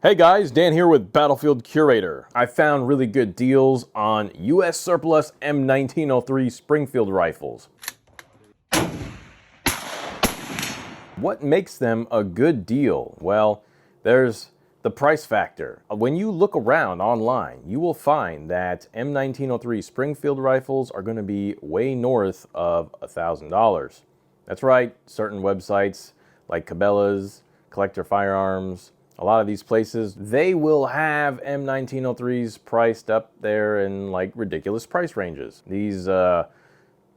Hey guys, Dan here with Battlefield Curator. I found really good deals on US surplus M1903 Springfield rifles. What makes them a good deal? Well, there's the price factor. When you look around online, you will find that M1903 Springfield rifles are going to be way north of $1,000. That's right, certain websites like Cabela's, Collector Firearms, a lot of these places, they will have M1903s priced up there in like ridiculous price ranges. These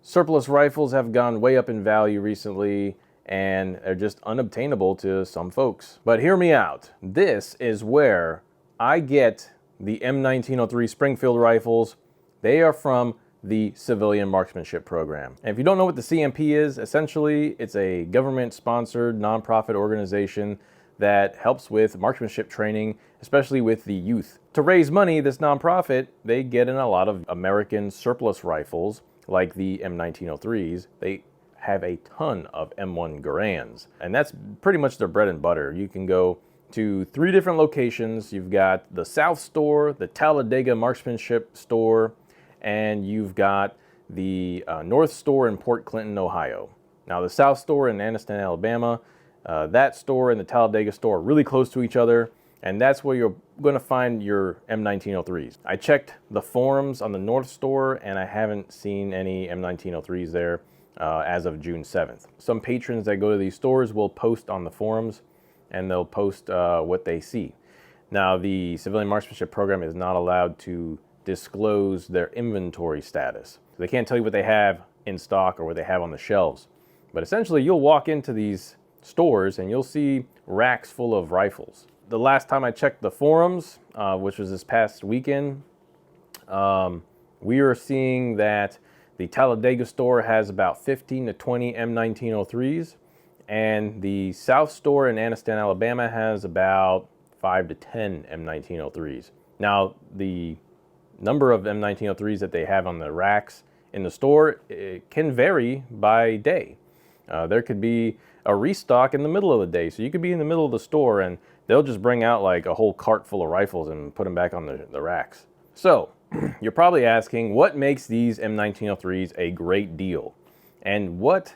surplus rifles have gone way up in value recently and they're just unobtainable to some folks. But hear me out. This is where I get the M1903 Springfield rifles. They are from the Civilian Marksmanship Program. And if you don't know what the CMP is, essentially it's a government-sponsored nonprofit organization that helps with marksmanship training, especially with the youth. To raise money, this nonprofit, they get in a lot of American surplus rifles, like the M1903s. They have a ton of M1 Garands, and that's pretty much their bread and butter. You can go to 3 different locations. You've got the South Store, the Talladega Marksmanship Store, and you've got the North Store in Port Clinton, Ohio. Now, the South Store in Anniston, Alabama, that store and the Talladega store are really close to each other, and that's where you're going to find your M1903s. I checked the forums on the North Store, and I haven't seen any M1903s there as of June 7th. Some patrons that go to these stores will post on the forums, and they'll post what they see. Now, the Civilian Marksmanship Program is not allowed to disclose their inventory status. So they can't tell you what they have in stock or what they have on the shelves. But essentially, you'll walk into these stores and you'll see racks full of rifles. The last time I checked the forums, which was this past weekend, we are seeing that the Talladega store has about 15 to 20 M1903s, and the South store in Anniston, Alabama has about 5 to 10 M1903s. Now, the number of M1903s that they have on the racks in the store, it can vary by day. There could be a restock in the middle of the day. So you could be in the middle of the store and they'll just bring out like a whole cart full of rifles and put them back on the racks. So you're probably asking, what makes these M1903s a great deal? And what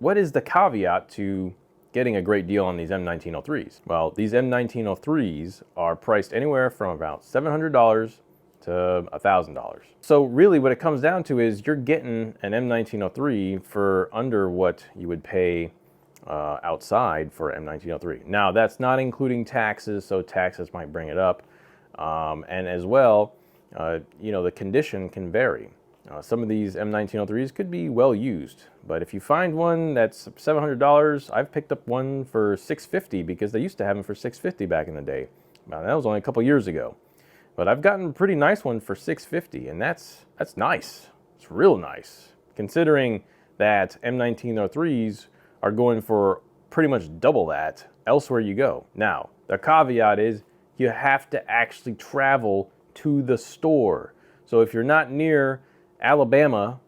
is the caveat to getting a great deal on these M1903s? Well, these M1903s are priced anywhere from about $700 to $1,000. So really what it comes down to is you're getting an M1903 for under what you would pay outside for M1903. Now, that's not including taxes, so taxes might bring it up. And as well, the condition can vary. Some of these M1903s could be well used, but if you find one that's $700, I've picked up one for $650 because they used to have them for $650 back in the day. Now, that was only a couple years ago. But I've gotten a pretty nice one for $650, and that's nice. It's real nice, considering that M1903s are going for pretty much double that elsewhere you go. Now, the caveat is you have to actually travel to the store. So if you're not near Alabama,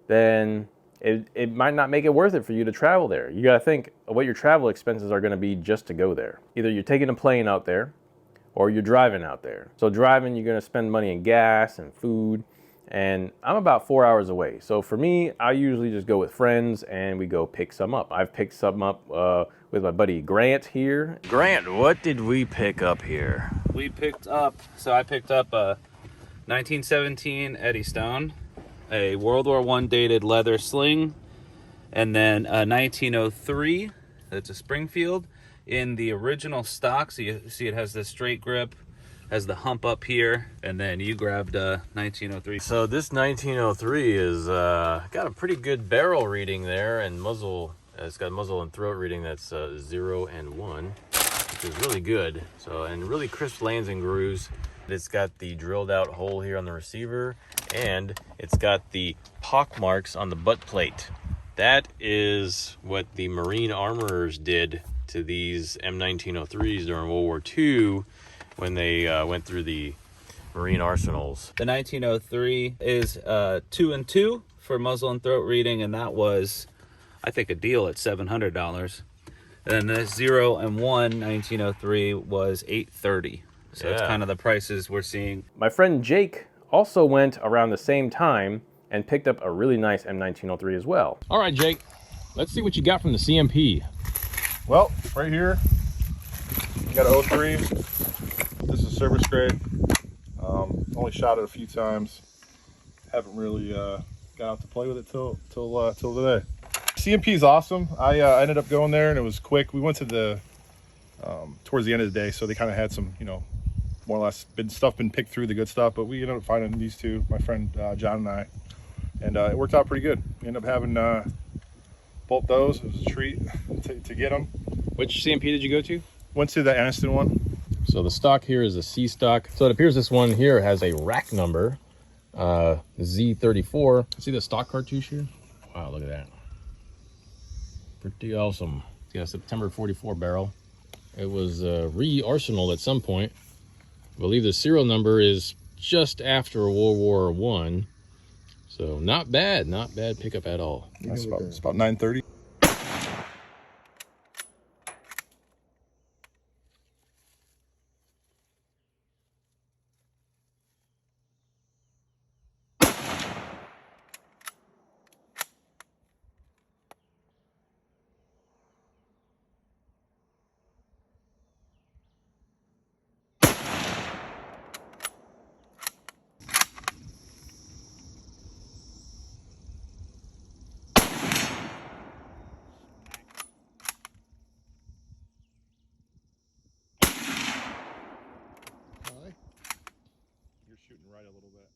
then it might not make it worth it for you to travel there. You got to think of what your travel expenses are going to be just to go there. Either you're taking a plane out there, or you're driving out there. So driving, you're gonna spend money in gas and food, and I'm about 4 hours away. So for me, I usually just go with friends and we go pick some up. I've picked some up with my buddy Grant here. Grant, what did we pick up here? I picked up a 1917 Eddystone, a World War I dated leather sling, and then a 1903, that's a Springfield, in the original stock. So you see it has the straight grip, has the hump up here, and then you grabbed a 1903. So this 1903 is got a pretty good barrel reading there, and muzzle. It's got muzzle and throat reading that's 0 and 1, which is really good. So, and really crisp lands and grooves. It's got the drilled out hole here on the receiver, and it's got the pock marks on the butt plate. That is what the Marine armorers did to these M1903s during World War II when they went through the Marine arsenals. The 1903 is 2 and 2 for muzzle and throat reading, and that was, I think, a deal at $700. And the 0 and 1 1903 was $830. So it's Yeah. kind of the prices we're seeing. My friend Jake also went around the same time and picked up a really nice M1903 as well. All right, Jake, let's see what you got from the CMP. Well, right here, I got a 03. This is service grade. Only shot it a few times. Haven't really got out to play with it till today. CMP is awesome. I ended up going there and it was quick. We went to the towards the end of the day, so they kind of had some, more or less been picked through the good stuff. But we ended up finding these two, my friend John and I, and it worked out pretty good. We ended up having both those. It was a treat to get them. Which CMP did you go to? Went to the Aniston one. So the stock here is a C stock. So it appears this one here has a rack number, Z34. See the stock cartouche here? Wow, look at that. Pretty awesome. It's got a September 44 barrel. It was re-arsenaled at some point. I believe the serial number is just after World War I. So not bad pickup at all. It's about 930. You're shooting right a little bit.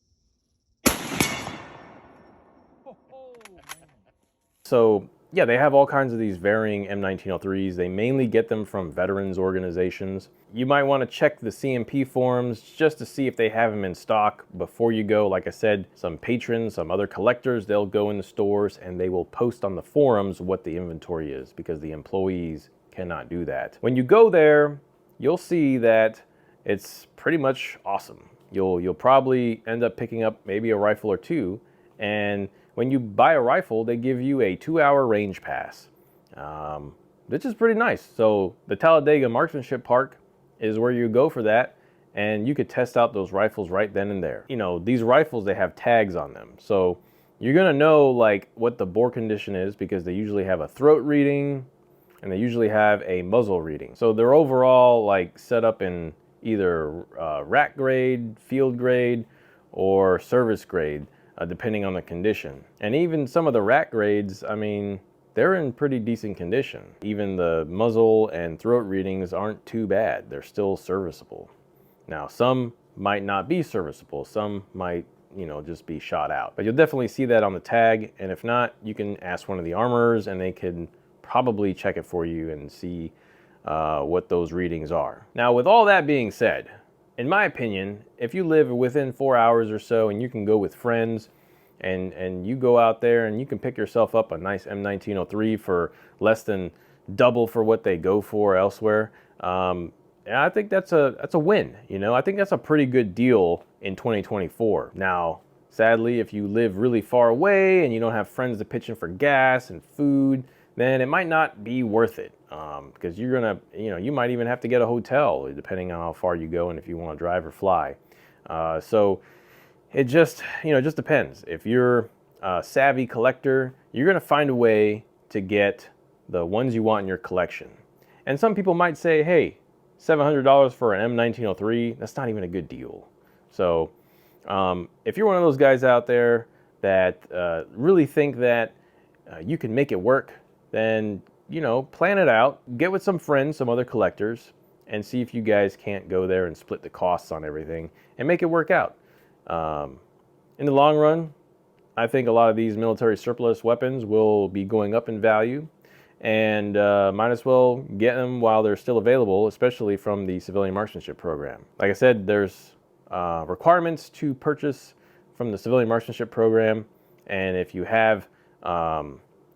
So yeah, they have all kinds of these varying M1903s. They mainly get them from veterans organizations. You might want to check the CMP forums just to see if they have them in stock before you go. Like I said, some patrons, some other collectors, they'll go in the stores and they will post on the forums what the inventory is because the employees cannot do that. When you go there, you'll see that it's pretty much awesome. You'll probably end up picking up maybe a rifle or two, and when you buy a rifle, they give you a 2-hour range pass, which is pretty nice. So the Talladega Marksmanship Park is where you go for that, and you could test out those rifles right then and there. These rifles, they have tags on them, so you're gonna know like what the bore condition is because they usually have a throat reading and they usually have a muzzle reading. So they're overall like set up in either rack grade, field grade, or service grade, depending on the condition. And even some of the rack grades, I mean, they're in pretty decent condition. Even the muzzle and throat readings aren't too bad. They're still serviceable. Now, some might not be serviceable. Some might, just be shot out. But you'll definitely see that on the tag. And if not, you can ask one of the armorers and they can probably check it for you and see what those readings are. Now, with all that being said, in my opinion, if you live within 4 hours or so and you can go with friends and you go out there and you can pick yourself up a nice M1903 for less than double for what they go for elsewhere, I think that's a win. I think that's a pretty good deal in 2024. Now, sadly, if you live really far away and you don't have friends to pitch in for gas and food, then it might not be worth it. Because you're gonna, you might even have to get a hotel depending on how far you go and if you want to drive or fly. So it just depends. If you're a savvy collector, you're gonna find a way to get the ones you want in your collection. And some people might say, hey, $700 for an M1903, that's not even a good deal. So if you're one of those guys out there that really think that you can make it work, then plan it out, get with some friends, some other collectors, and see if you guys can't go there and split the costs on everything and make it work out. In the long run, I think a lot of these military surplus weapons will be going up in value, and might as well get them while they're still available, especially from the Civilian Marksmanship Program. Like I said, there's requirements to purchase from the Civilian Marksmanship Program, and if you have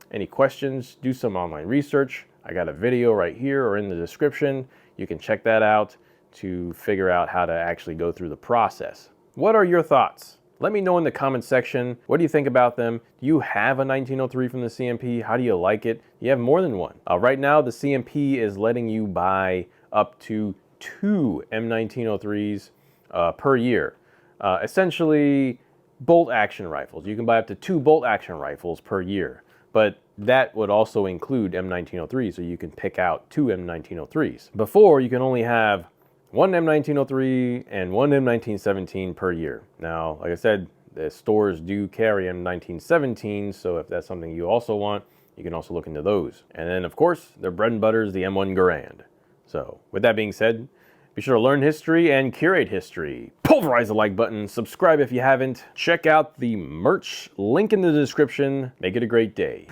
any questions, do some online research. I got a video right here or in the description. You can check that out to figure out how to actually go through the process. What are your thoughts? Let me know in the comments section, what do you think about them? Do you have a 1903 from the CMP? How do you like it? Do you have more than one? Right now, the CMP is letting you buy up to 2 M1903s per year. Essentially, bolt action rifles. You can buy up to 2 bolt action rifles per year. But that would also include M1903s, so you can pick out 2 M1903s. Before, you can only have 1 M1903 and 1 M1917 per year. Now, like I said, the stores do carry M1917, so if that's something you also want, you can also look into those. And then, of course, their bread and butter is the M1 Garand. So, with that being said, be sure to learn history and curate history. Pulverize the like button, subscribe if you haven't, check out the merch, link in the description. Make it a great day.